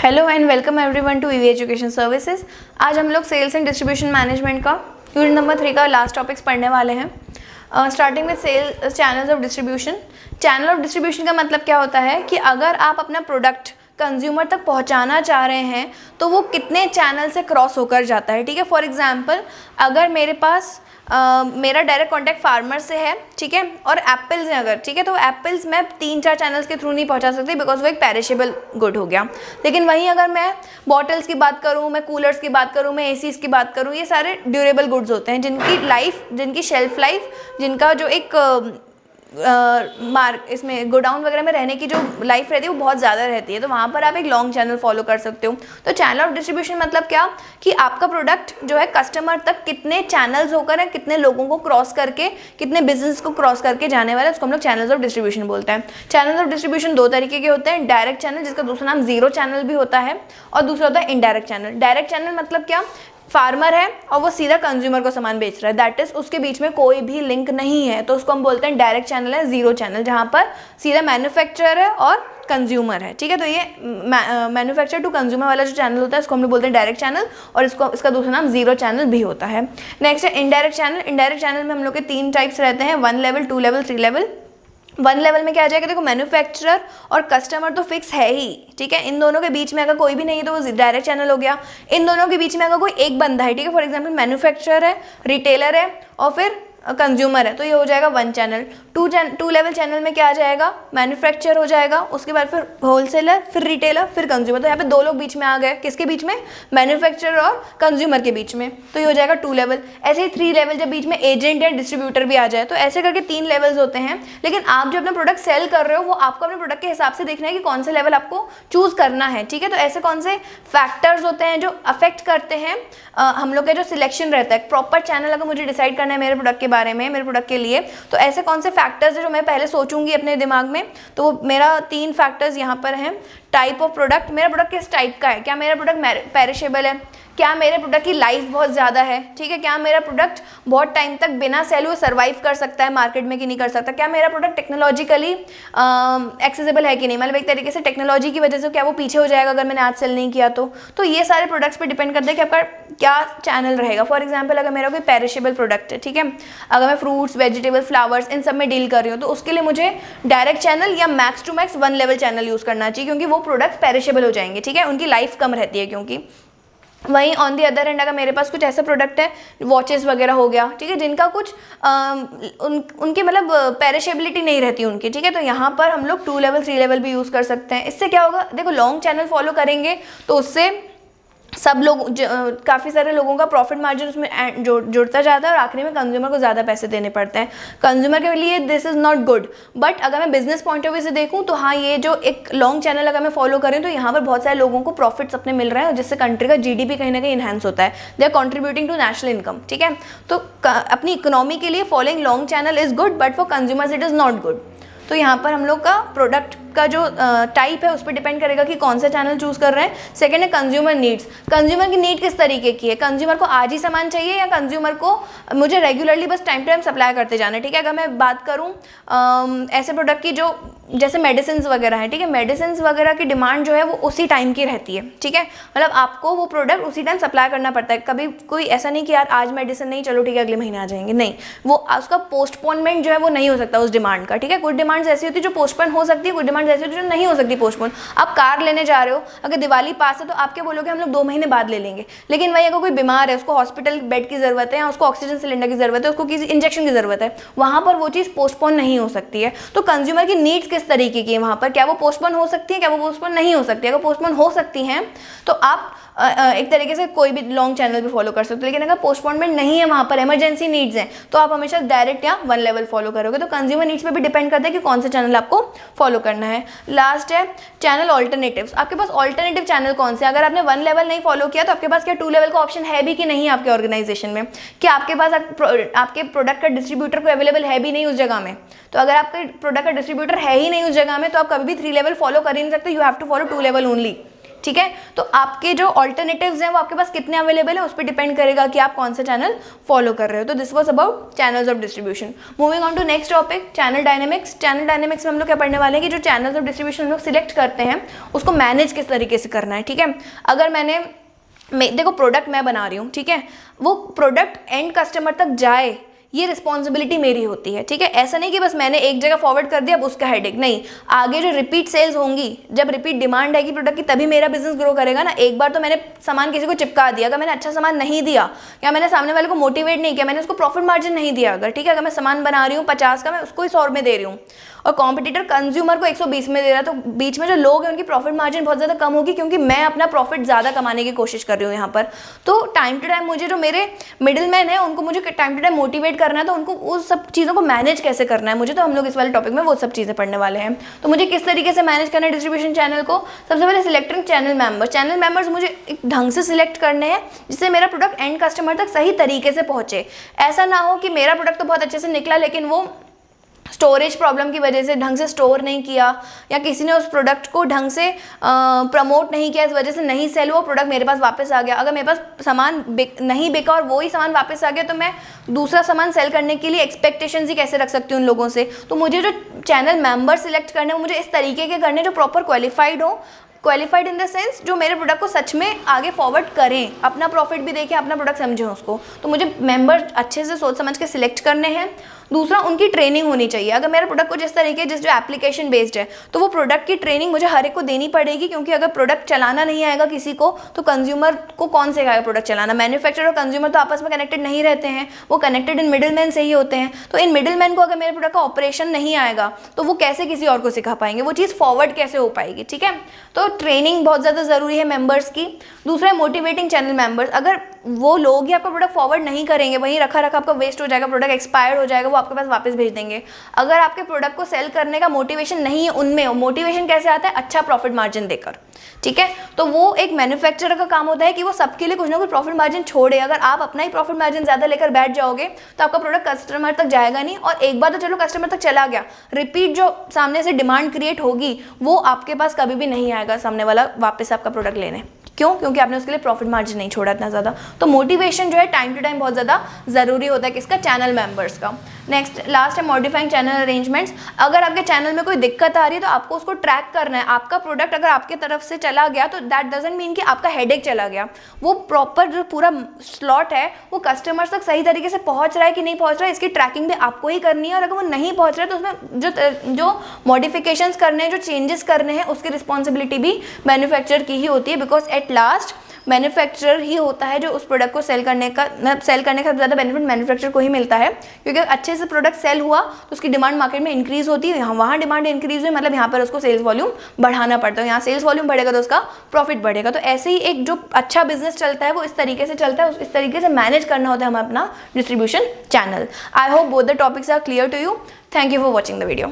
Hello and welcome everyone to EV education services. आज हम लोग सेल्स एंड डिस्ट्रीब्यूशन मैनेजमेंट का यूनिट नंबर 3 का लास्ट टॉपिक्स पढ़ने वाले हैं। Starting with sales channels of distribution. Channel of distribution का मतलब क्या होता है कि अगर आप अपना प्रोडक्ट कंज्यूमर तक पहुंचाना चाह रहे हैं तो वो कितने चैनल से क्रॉस होकर जाता है। ठीक है, फॉर एग्जांपल अगर मेरे पास मेरा डायरेक्ट कांटेक्ट फार्मर से है, ठीक है, और एप्पल्स हैं अगर, ठीक है, तो एप्पल्स मैं 3-4 चैनल्स के थ्रू नहीं पहुंचा सकती बिकॉज वो एक पेरिशेबल गुड हो गया। लेकिन वहीं अगर मैं बॉटल्स की बात करूं, मैं कूलर्स की बात करूं, मैं एसीज की बात करूं, ये सारे ड्यूरेबल गुड्स होते हैं जिनकी लाइफ, जिनकी शेल्फ लाइफ, जिनका जो एक इसमें गोडाउन वगैरह में रहने की जो लाइफ रहती है वो बहुत ज़्यादा रहती है, तो वहाँ पर आप एक लॉन्ग चैनल फॉलो कर सकते हो। तो चैनल ऑफ डिस्ट्रीब्यूशन मतलब क्या कि आपका प्रोडक्ट जो है कस्टमर तक कितने चैनल्स होकर है, कितने लोगों को क्रॉस करके, कितने बिजनेस को क्रॉस करके जाने वाला है, उसको हम लोग चैनल्स ऑफ डिस्ट्रीब्यूशन बोलते हैं। चैनल्स ऑफ डिस्ट्रीब्यूशन 2 तरीके के होते हैं, डायरेक्ट चैनल जिसका दूसरा नाम जीरो चैनल भी होता है, और दूसरा होता है इनडायरेक्ट चैनल। डायरेक्ट चैनल मतलब क्या, फार्मर है और वो सीधा कंज्यूमर को सामान बेच रहा है, दैट इज उसके बीच में कोई भी लिंक नहीं है, तो उसको हम बोलते हैं डायरेक्ट चैनल है, जीरो चैनल, जहाँ पर सीधा मैन्युफैक्चरर है और कंज्यूमर है। ठीक है, तो ये मैन्युफैक्चर टू कंज्यूमर वाला जो चैनल होता है इसको हम लोग बोलते हैं डायरेक्ट चैनल, और इसका दूसरा नाम जीरो चैनल भी होता है। नेक्स्ट है इनडायरेक्ट चैनल। इनडायरेक्ट चैनल में हम लोग के 3 टाइप्स रहते हैं, 1 लेवल, 2 लेवल, 3 लेवल। 1 लेवल में क्या आ जाएगा, देखो मैन्युफैक्चरर और कस्टमर तो फिक्स है ही, ठीक है, इन दोनों के बीच में अगर कोई भी नहीं है तो वो डायरेक्ट चैनल हो गया। इन दोनों के बीच में अगर कोई एक बंदा है, ठीक है, फॉर एग्जांपल मैन्युफैक्चरर है, रिटेलर है और फिर कंज्यूमर है, तो ये हो जाएगा 1 चैनल। 2 लेवल चैनल में क्या आ जाएगा, मैन्युफैक्चर हो जाएगा, उसके बाद फिर होलसेलर, फिर रिटेलर, फिर कंज्यूमर, तो यहाँ पे 2 लोग बीच में आ गए, किसके बीच में, मैन्युफैक्चरर और कंज्यूमर के बीच में, तो ये हो जाएगा 2 लेवल। ऐसे ही 3 लेवल जब बीच में एजेंट या डिस्ट्रीब्यूटर भी आ जाए, तो ऐसे करके 3 लेवल्स होते हैं। लेकिन आप जो अपना प्रोडक्ट सेल कर रहे हो वो आपको अपने प्रोडक्ट के हिसाब से देखना है कि कौन से लेवल आपको चूज करना है। ठीक है, तो ऐसे कौन से फैक्टर्स होते हैं जो अफेक्ट करते हैं हम लोग का जो सिलेक्शन रहता है, प्रॉपर चैनल अगर मुझे डिसाइड करना है मेरे प्रोडक्ट के बारे में, मेरे प्रोडक्ट के लिए, तो ऐसे कौन से फैक्टर्स है जो मैं पहले सोचूंगी अपने दिमाग में, तो वो मेरा 3 फैक्टर्स यहाँ पर हैं। टाइप ऑफ प्रोडक्ट, मेरा प्रोडक्ट किस टाइप का है, क्या मेरा प्रोडक्ट पेरिशेबल है, क्या मेरे प्रोडक्ट की लाइफ बहुत ज़्यादा है, ठीक है, क्या मेरा प्रोडक्ट बहुत टाइम तक बिना सेल हुए सर्वाइव कर सकता है मार्केट में कि नहीं कर सकता, क्या मेरा प्रोडक्ट टेक्नोलॉजिकली एक्सेसिबल है कि नहीं, मतलब एक तरीके से टेक्नोलॉजी की वजह से क्या वो पीछे हो जाएगा अगर मैंने आज सेल नहीं किया तो ये सारे प्रोडक्ट्स पे डिपेंड करते हैं कि आपका क्या चैनल रहेगा। फॉर एग्जाम्पल अगर मेरा कोई पेरिशेबल प्रोडक्ट है, ठीक है, अगर मैं फ्रूट्स, वेजिटेबल, फ्लावर्स इन सब में डील कर रही हूँ, तो उसके लिए मुझे डायरेक्ट चैनल या max to max 1 level channel use करना चाहिए, क्योंकि वो प्रोडक्ट पेरिशेबल हो जाएंगे, ठीक है, उनकी लाइफ कम रहती है। क्योंकि वहीं ऑन दी अदर हैंड अगर मेरे पास कुछ ऐसा प्रोडक्ट है, वॉचेस वगैरह हो गया, ठीक है, जिनका कुछ उनकी मतलब पेरिशेबिलिटी नहीं रहती उनकी, ठीक है, तो यहाँ पर हम लोग 2 लेवल 3 लेवल भी यूज़ कर सकते हैं। इससे क्या होगा, देखो लॉन्ग चैनल फॉलो करेंगे तो उससे सब लोग काफ़ी सारे लोगों का प्रॉफिट मार्जिन उसमें जुड़ता जाता है और आखिरी में कंज्यूमर को ज़्यादा पैसे देने पड़ते हैं। कंज्यूमर के लिए this is not good, but अगर मैं बिजनेस पॉइंट ऑफ व्यू से देखूँ तो हाँ, ये जो एक लॉन्ग चैनल अगर मैं फॉलो करें तो यहाँ पर बहुत सारे लोगों को प्रॉफिट्स अपने मिल रहे हैं, जिससे कंट्री का GDP कहीं ना कहीं इन्हांस होता है, they are contributing to national income. ठीक है, तो अपनी इकोनॉमी के लिए following long channel is good, but for consumers it is not good. तो यहाँ पर हम लोग का प्रोडक्ट का जो टाइप है उस पर डिपेंड करेगा कि कौन सा चैनल चूज कर रहे हैं। सेकंड है कंज्यूमर नीड्स। कंज्यूमर की नीड किस तरीके की है, कंज्यूमर को आज ही सामान चाहिए या कंज्यूमर को मुझे रेगुलरली बस टाइम टू टाइम सप्लाई करते जाना है। ठीक है, अगर मैं बात करूँ ऐसे प्रोडक्ट की जो जैसे मेडिसिन वगैरह है, ठीक है, मेडिसिन वगैरह की डिमांड जो है वो उसी टाइम की रहती है। ठीक है, मतलब आपको वो प्रोडक्ट उसी टाइम सप्लाई करना पड़ता है, कभी कोई ऐसा नहीं कि यार आज मेडिसिन नहीं, चलो ठीक है अगले महीने आ जाएंगे, नहीं, वो उसका पोस्टपोनमेंट जो है वो नहीं हो सकता उस डिमांड का। ठीक है, कुछ डिमांड्स ऐसी होती है जो पोस्टपोन हो सकती है, कुछ डिमांड्स ऐसी होती है जो नहीं हो सकती पोस्टपोन। आप कार लेने जा रहे हो, अगर दिवाली पास है तो आप क्या बोलोगे, हम लोग 2 महीने बाद ले लेंगे, लेकिन वही अगर कोई बीमार है, उसको हॉस्पिटल बेड की जरूरत है या उसको ऑक्सीजन सिलेंडर की जरूरत है, उसको किसी इंजेक्शन की जरूरत है, वहां पर वो चीज़ पोस्टपोन नहीं हो सकती है। तो कंज्यूमर की नीड्स किस तरीके की है वहां पर, क्या वो पोस्टपोन हो सकती है, क्या वो पोस्टपोन नहीं हो सकती है। अगर पोस्टपोन हो सकती हैं तो आप एक तरीके से कोई भी लॉन्ग चैनल भी फॉलो कर सकते हो, लेकिन अगर पोस्टपोनमेंट नहीं है, वहां पर इमरजेंसी नीड्स हैं, तो आप हमेशा डायरेक्ट या 1 लेवल फॉलो करोगे। तो कंज्यूमर नीड्स पे भी डिपेंड करता है कि कौन सा चैनल आपको फॉलो करना है। लास्ट है चैनल ऑल्टरनेटिव्स। आपके पास ऑल्टरनेटिव चैनल कौन से, अगर आपने 1 लेवल नहीं फॉलो किया तो आपके पास क्या 2 लेवल का ऑप्शन है भी कि नहीं आपके ऑर्गेनाइजेशन में, क्या आपके पास आपके प्रोडक्ट का डिस्ट्रीब्यूटर को अवेलेबल है भी नहीं उस जगह में। तो अगर आपके प्रोडक्ट का डिस्ट्रीब्यूटर है ही नहीं उस जगह में तो आप कभी भी 3 लेवल फॉलो कर ही नहीं सकते, you have to follow 2 level only. ठीक है। तो आपके जो ऑल्टरनेटिव्स हैं वो आपके पास कितने अवेलेबल है उस पर डिपेंड करेगा कि आप कौन सा चैनल फॉलो कर रहे हो। तो this was about channels of distribution. Moving on to next topic, channel dynamics. Channel dynamics में हम लोग क्या पढ़ने वाले हैं कि जो चैनल्स ऑफ डिस्ट्रीब्यूशन हम लोग सिलेक्ट करते हैं उसको मैनेज किस तरीके से करना है, ठीक है। अगर देखो प्रोडक्ट मैं बना रही हूँ, ठीक है, वो प्रोडक्ट एंड कस्टमर तक जाए ये रिस्पॉन्सिबिलिटी मेरी होती है, ठीक है। ऐसा नहीं कि बस मैंने एक जगह फॉरवर्ड कर दिया अब उसका हेडेक, नहीं, आगे जो रिपीट सेल्स होंगी, जब रिपीट डिमांड आएगी प्रोडक्ट की तभी मेरा बिजनेस ग्रो करेगा ना। एक बार तो मैंने सामान किसी को चिपका दिया, अगर मैंने अच्छा सामान नहीं दिया या मैंने सामने वाले को मोटिवेट नहीं किया, मैंने उसको प्रॉफिट मार्जिन नहीं दिया, अगर ठीक है, अगर मैं सामान बना रही हूँ 50 का, मैं उसको ही 100 में दे रही हूँ और कॉम्पिटिटर कंज्यूमर को 120 में दे रहा है, तो बीच में जो लोग हैं उनकी प्रॉफिट मार्जिन बहुत ज़्यादा कम होगी क्योंकि मैं अपना प्रॉफिट ज़्यादा कमाने की कोशिश कर रही हूँ यहाँ पर। तो टाइम टू टाइम मुझे जो मेरे मिडिल मैन है उनको मुझे टाइम टू टाइम मोटिवेट करना है, तो उनको उस सब चीज़ों को मैनेज कैसे करना है मुझे, तो हम लोग इस वाले टॉपिक में वो सब चीज़ें पढ़ने वाले हैं। तो मुझे किस तरीके से मैनेज करना है डिस्ट्रीब्यूशन चैनल को, सबसे पहले selecting channel members. Channel members मुझे एक ढंग से सिलेक्ट करने हैं जिससे मेरा प्रोडक्ट एंड कस्टमर तक सही तरीके से पहुँचे। ऐसा ना हो कि मेरा प्रोडक्ट तो बहुत अच्छे से निकला लेकिन वो स्टोरेज प्रॉब्लम की वजह से ढंग से स्टोर नहीं किया या किसी ने उस प्रोडक्ट को ढंग से प्रमोट नहीं किया, इस वजह से नहीं सेल हुआ, प्रोडक्ट मेरे पास वापस आ गया। अगर मेरे पास सामान नहीं बिका और वही सामान वापस आ गया तो मैं दूसरा सामान सेल करने के लिए एक्सपेक्टेशंस ही कैसे रख सकती हूँ उन लोगों से। तो मुझे जो चैनल मेंबर सिलेक्ट करने वो मुझे इस तरीके के करने जो प्रॉपर क्वालिफाइड हो, क्वालिफाइड इन द सेंस जो मेरे प्रोडक्ट को सच में आगे फॉरवर्ड करें, अपना प्रॉफिट भी देखें, अपना प्रोडक्ट समझें उसको। तो मुझे मेंबर अच्छे से सोच समझ के सिलेक्ट करने हैं। दूसरा, उनकी ट्रेनिंग होनी चाहिए। अगर मेरा प्रोडक्ट को जिस तरीके जिस जो एप्लीकेशन बेस्ड है तो वो प्रोडक्ट की ट्रेनिंग मुझे हर एक को देनी पड़ेगी, क्योंकि अगर प्रोडक्ट चलाना नहीं आएगा किसी को तो कंज्यूमर को कौन सिखाएगा प्रोडक्ट चलाना। मैन्युफैक्चरर और कंज्यूमर तो आपस में कनेक्टेड नहीं रहते हैं, वो कनेक्टेड इन मिडिल मैन से ही होते हैं। तो इन मिडिल मैन को अगर मेरे प्रोडक्ट का ऑपरेशन नहीं आएगा तो वो कैसे किसी और को सिखा पाएंगे, वो चीज़ फॉरवर्ड कैसे हो पाएगी, ठीक है। तो ट्रेनिंग बहुत ज़्यादा ज़रूरी है मेंबर्स की। दूसरा है मोटिवेटिंग चैनल मेंबर्स। अगर वो लोग ही आपका प्रोडक्ट फॉरवर्ड नहीं करेंगे, वहीं रखा आपका वेस्ट हो जाएगा, प्रोडक्ट एक्सपायर्ड हो जाएगा, वो आपके पास वापस भेज देंगे। अगर आपके प्रोडक्ट को सेल करने का मोटिवेशन नहीं है उनमें, मोटिवेशन कैसे आता है, अच्छा प्रॉफिट मार्जिन देकर, ठीक है। तो वो एक मैन्युफैक्चरर का काम होता है कि वो सबके लिए कुछ ना कुछ प्रॉफिट मार्जिन छोड़े। अगर आप अपना ही प्रॉफिट मार्जिन ज़्यादा लेकर बैठ जाओगे तो आपका प्रोडक्ट कस्टमर तक जाएगा नहीं, और एक बार तो चलो कस्टमर तक चला गया, रिपीट जो सामने से डिमांड क्रिएट होगी वो आपके पास कभी भी नहीं आएगा सामने वाला वापस आपका प्रोडक्ट लेने। क्यों? क्योंकि आपने उसके लिए प्रॉफिट मार्जिन नहीं छोड़ा इतना ज़्यादा। तो मोटिवेशन जो है टाइम टू टाइम बहुत ज़्यादा ज़रूरी होता है किसका, चैनल मेंबर्स का। नेक्स्ट लास्ट है मॉडिफाइंग चैनल अरेंजमेंट्स। अगर आपके चैनल में कोई दिक्कत आ रही है तो आपको उसको ट्रैक करना है। आपका प्रोडक्ट अगर आपके तरफ से चला गया तो दैट डजंट मीन कि आपका हेडेक चला गया। वो प्रॉपर जो पूरा स्लॉट है वो कस्टमर्स तक सही तरीके से पहुंच रहा है कि नहीं पहुंच रहा है, इसकी ट्रैकिंग भी आपको ही करनी है। और अगर वो नहीं पहुंच रहा है तो उसमें जो मॉडिफिकेशंस करने हैं, जो चेंजेस करने हैं, उसकी रिस्पॉन्सिबिलिटी भी मैन्युफैक्चरर की ही होती है, बिकॉज एट लास्ट मैन्युफैक्चरर ही होता है जो उस प्रोडक्ट को सेल करने का ज़्यादा बेनिफिट मैन्युफैक्चरर को ही मिलता है। क्योंकि अच्छे से प्रोडक्ट सेल हुआ तो उसकी डिमांड मार्केट में इंक्रीज होती है, वहाँ डिमांड इंक्रीज हुई मतलब यहाँ पर उसको सेल्स वॉल्यूम बढ़ाना पड़ता है, यहाँ सेल्स वॉल्यूम बढ़ेगा तो उसका प्रॉफिट बढ़ेगा। तो ऐसे ही एक जो अच्छा बिजनेस चलता है वो इस तरीके से चलता है, इस तरीके से मैनेज करना होता है हमें अपना distribution channel. I hope both the topics are clear to you. Thank you for watching the video.